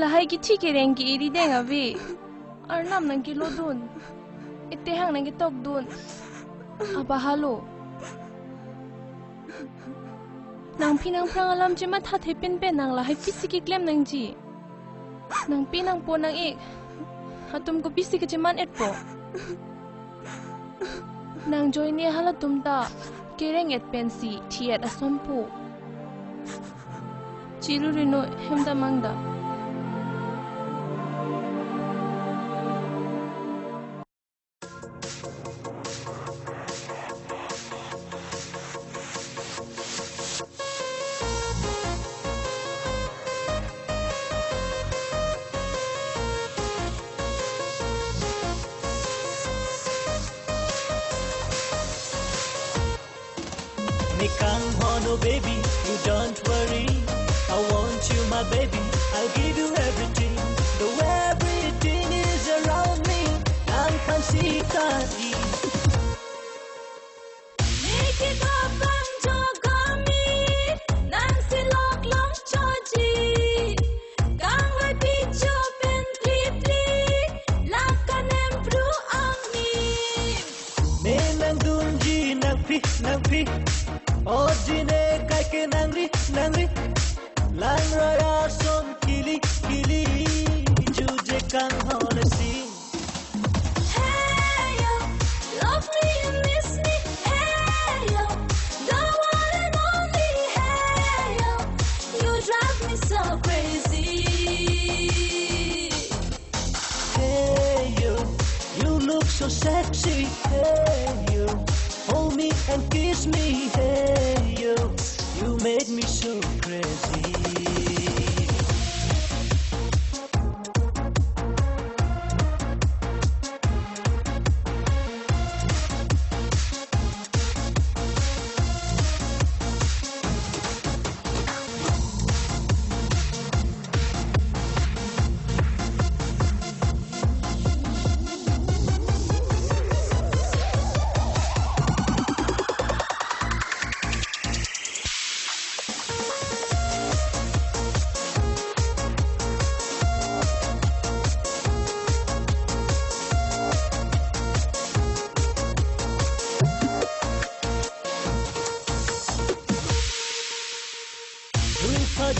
Lahai ki thi ke reng ki iri deng avi. Arnam nang ki lodun. Itte hang nang ki tok dun. Aba halo. Nang pinang prang alam ji ma tha thepin pe nang lahai pisi ki klem nang ji. Nang pinang po nang ik. Hatum ko pisi ke ciman et po. Nang joy ni halatum ta kereng et pensi thiet asompu. Chiru rino hemda mangda. Nikang hono baby, you don't worry. I want you, my baby. I'll give you everything. Though everything is around me, nang pansitati. Make it up and jogami, nang silok long choji. Kang wai picho pen plitli, lakanem bru ami. Me nang dunji nang pi. Ojine kai ke nangri lang raya son kili juje kang hona sing. Hey yo, love me and miss me. Hey yo, the one and only. Hey yo, you drive me so crazy. Hey yo, you look so sexy. Hey yo, hold me and kiss me. Hey yo, you made me so crazy.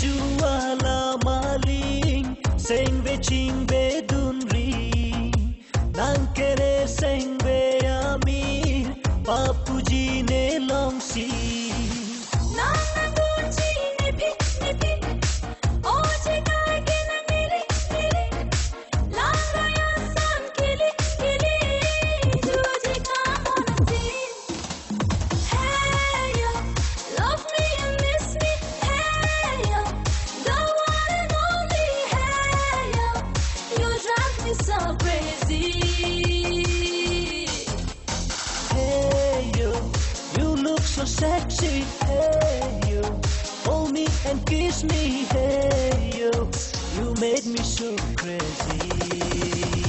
Juala maling seng be ching be dunri nang kere seng be ami papuji ne longsi Nang dunji nipi, oje kai ke nang niri. Lang raya san kili, juje kang hona sing. Hey yo, love me and miss me. Hey yo, the one and only. Hey yo, you drive me so crazy. hey yo, you look so sexy. Hey yo, hold me and kiss me. Hey yo, you made me so crazy.